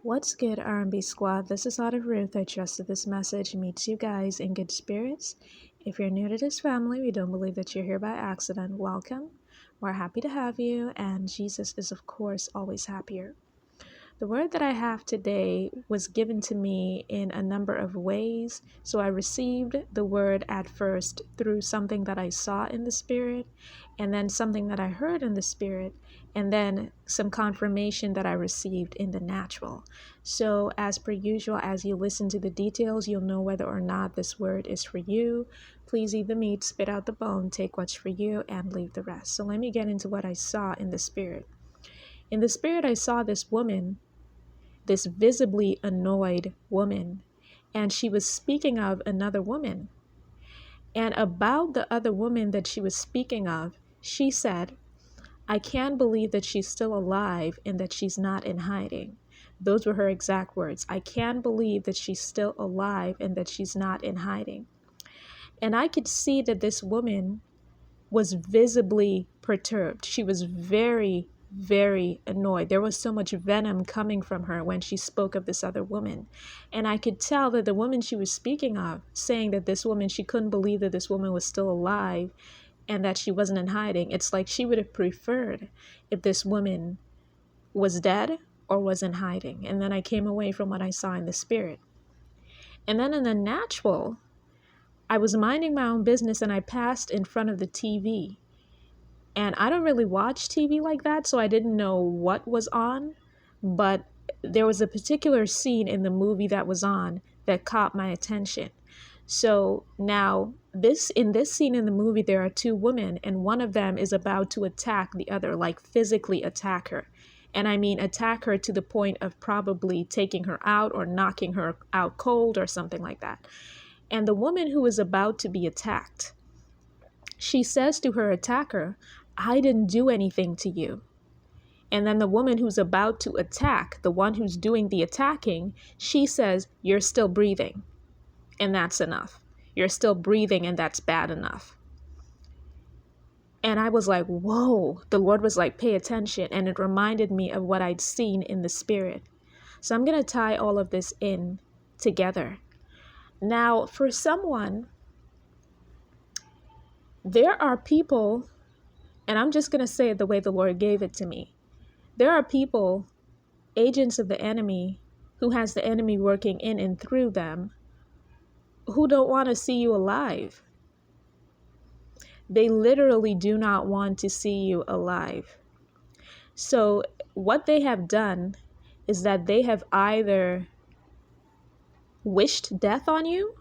What's good, R&B squad? This is out of Ruth. I trust that this message meets you guys in good spirits. If you're new to this family, we don't believe that you're here by accident. Welcome. We're happy to have you, and Jesus is, of course, always happier. The word that I have today was given to me in a number of ways. So I received the word at first through something that I saw in the spirit, and then something that I heard in the spirit, and then some confirmation that I received in the natural. So as per usual, as you listen to the details, you'll know whether or not this word is for you. Please eat the meat, spit out the bone, take what's for you, and leave the rest. So let me get into what I saw in the spirit. In the spirit, I saw this woman, this visibly annoyed woman, and she was speaking of another woman. And about the other woman that she was speaking of, she said, I can't believe that she's still alive and that she's not in hiding. Those were her exact words. I can't believe that she's still alive and that she's not in hiding. And I could see that this woman was visibly perturbed. She was very, very annoyed. There was so much venom coming from her when she spoke of this other woman. And I could tell that the woman she was speaking of, saying that this woman, she couldn't believe that this woman was still alive and that she wasn't in hiding. It's like she would have preferred if this woman was dead or was in hiding. And then I came away from what I saw in the spirit. And then in the natural, I was minding my own business and I passed in front of the TV. And I don't really watch TV like that, so I didn't know what was on. But there was a particular scene in the movie that was on that caught my attention. So now in this scene in the movie, there are two women, and one of them is about to attack the other, like physically attack her. And I mean attack her to the point of probably taking her out or knocking her out cold or something like that. And the woman who is about to be attacked, she says to her attacker, I didn't do anything to you. And then the woman who's about to attack, the one who's doing the attacking, she says, you're still breathing. And that's enough. You're still breathing and that's bad enough. And I was like, whoa, the Lord was like, pay attention. And it reminded me of what I'd seen in the spirit. So I'm going to tie all of this in together. Now, for someone, there are people, and I'm just going to say it the way the Lord gave it to me. There are people, agents of the enemy, who has the enemy working in and through them, who don't want to see you alive. They literally do not want to see you alive. So what they have done is that they have either wished death on you,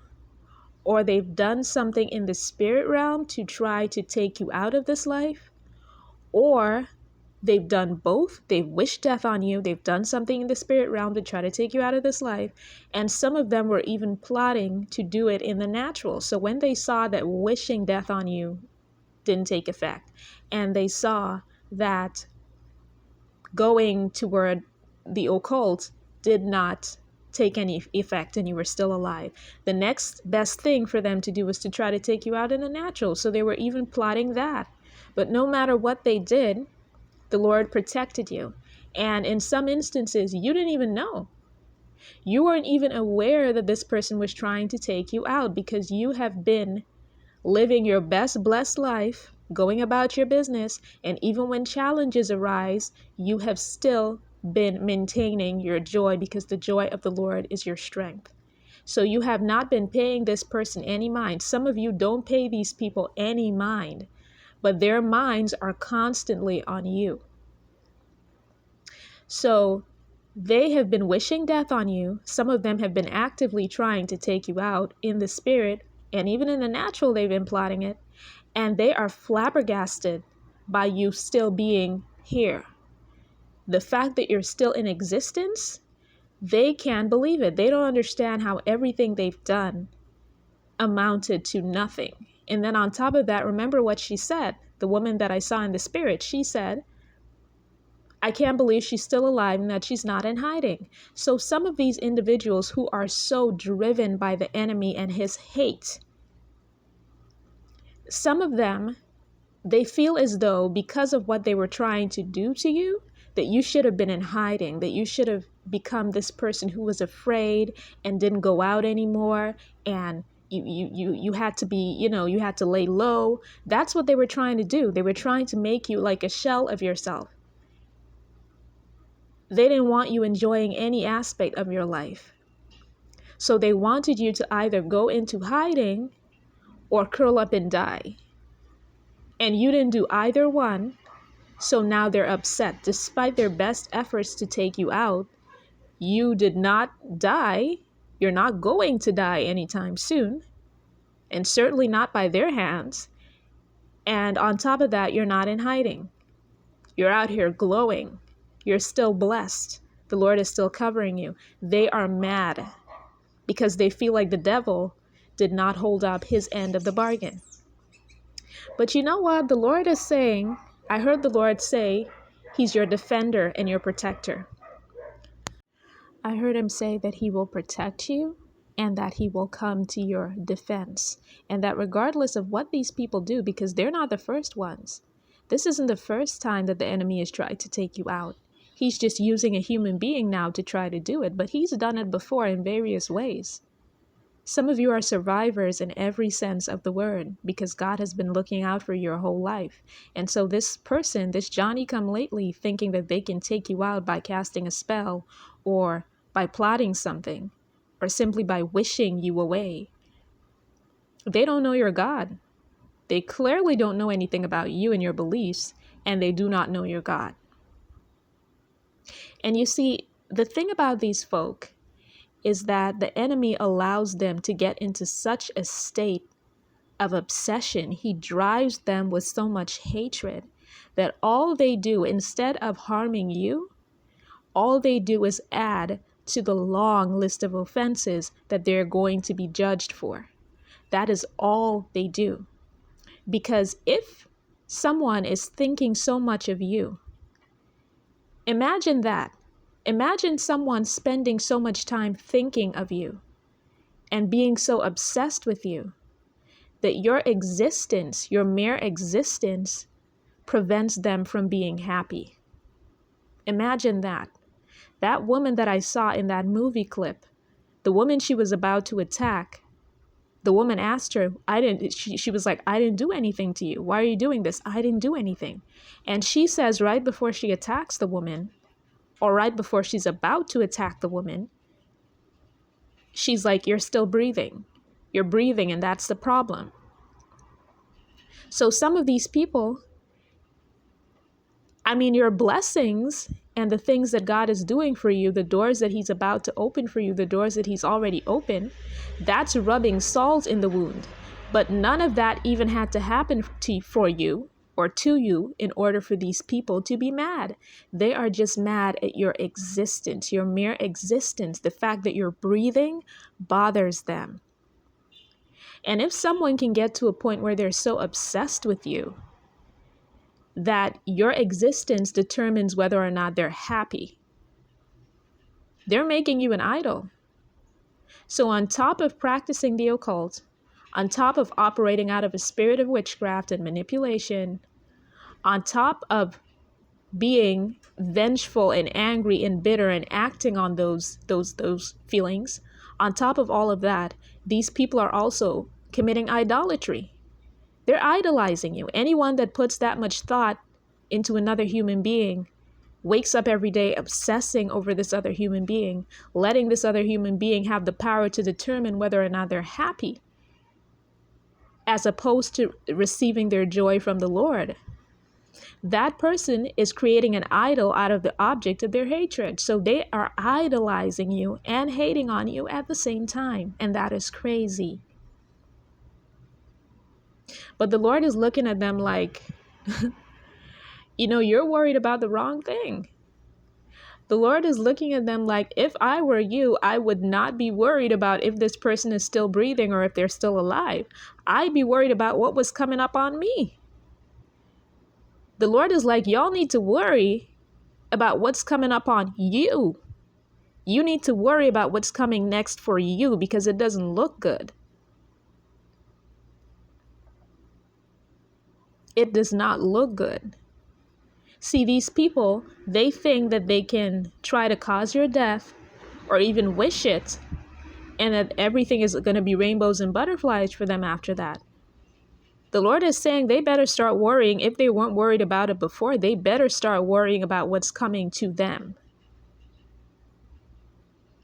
or they've done something in the spirit realm to try to take you out of this life, or they've done both. They've wished death on you. They've done something in the spirit realm to try to take you out of this life. And some of them were even plotting to do it in the natural. So when they saw that wishing death on you didn't take effect, and they saw that going toward the occult did not take any effect and you were still alive, the next best thing for them to do was to try to take you out in the natural. So they were even plotting that. But no matter what they did, the Lord protected you. And in some instances, you didn't even know. You weren't even aware that this person was trying to take you out because you have been living your best blessed life, going about your business. And even when challenges arise, you have still been maintaining your joy because the joy of the Lord is your strength. So you have not been paying this person any mind. Some of you don't pay these people any mind, but their minds are constantly on you. So they have been wishing death on you. Some of them have been actively trying to take you out in the spirit, and even in the natural, they've been plotting it. And they are flabbergasted by you still being here. The fact that you're still in existence, they can't believe it. They don't understand how everything they've done amounted to nothing. And then on top of that, remember what she said. The woman that I saw in the spirit, she said, I can't believe she's still alive and that she's not in hiding. So some of these individuals who are so driven by the enemy and his hate, some of them, they feel as though because of what they were trying to do to you, that you should have been in hiding, that you should have become this person who was afraid and didn't go out anymore, and you had to be, you had to lay low. That's what they were trying to do. They were trying to make you like a shell of yourself. They didn't want you enjoying any aspect of your life. So they wanted you to either go into hiding or curl up and die. And you didn't do either one. So now they're upset. Despite their best efforts to take you out, you did not die. You're not going to die anytime soon. And certainly not by their hands. And on top of that, you're not in hiding. You're out here glowing. You're still blessed. The Lord is still covering you. They are mad because they feel like the devil did not hold up his end of the bargain. But you know what? The Lord is saying, I heard the Lord say, He's your defender and your protector. I heard Him say that He will protect you and that He will come to your defense. And that regardless of what these people do, because they're not the first ones. This isn't the first time that the enemy has tried to take you out. He's just using a human being now to try to do it, but he's done it before in various ways. Some of you are survivors in every sense of the word because God has been looking out for your whole life. And so this person, this Johnny come lately, thinking that they can take you out by casting a spell or by plotting something or simply by wishing you away. They don't know your God. They clearly don't know anything about you and your beliefs, and they do not know your God. And you see, the thing about these folk is that the enemy allows them to get into such a state of obsession. He drives them with so much hatred that all they do, instead of harming you, all they do is add to the long list of offenses that they're going to be judged for. That is all they do. Because if someone is thinking so much of you, imagine that. Imagine someone spending so much time thinking of you and being so obsessed with you that your existence, your mere existence, prevents them from being happy. Imagine that. That woman that I saw in that movie clip, the woman she was about to attack, the woman asked her, she was like, I didn't do anything to you. Why are you doing this? I didn't do anything. And she says right before she attacks the woman, or right before she's about to attack the woman, she's like, you're still breathing. You're breathing, and that's the problem. So some of these people, your blessings and the things that God is doing for you, the doors that He's about to open for you, the doors that He's already opened, that's rubbing salt in the wound. But none of that even had to happen for you or to you in order for these people to be mad. They are just mad at your existence, your mere existence. The fact that you're breathing bothers them. And if someone can get to a point where they're so obsessed with you that your existence determines whether or not they're happy, they're making you an idol. So on top of practicing the occult, on top of operating out of a spirit of witchcraft and manipulation, on top of being vengeful and angry and bitter and acting on those feelings, on top of all of that, these people are also committing idolatry. They're idolizing you. Anyone that puts that much thought into another human being wakes up every day obsessing over this other human being, letting this other human being have the power to determine whether or not they're happy, as opposed to receiving their joy from the Lord. That person is creating an idol out of the object of their hatred. So they are idolizing you and hating on you at the same time. And that is crazy. But the Lord is looking at them like, you're worried about the wrong thing. The Lord is looking at them like, if I were you, I would not be worried about if this person is still breathing or if they're still alive. I'd be worried about what was coming up on me. The Lord is like, y'all need to worry about what's coming up on you. You need to worry about what's coming next for you because it doesn't look good. It does not look good. See, these people, they think that they can try to cause your death or even wish it, and that everything is going to be rainbows and butterflies for them after that. The Lord is saying they better start worrying. If they weren't worried about it before, they better start worrying about what's coming to them.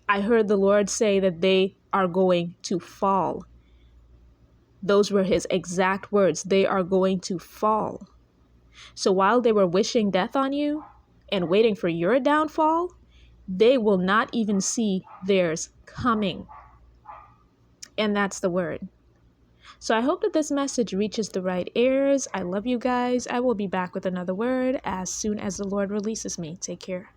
I heard the Lord say that they are going to fall. Those were his exact words. They are going to fall. So while they were wishing death on you and waiting for your downfall, they will not even see theirs coming. And that's the word. So I hope that this message reaches the right ears. I love you guys. I will be back with another word as soon as the Lord releases me. Take care.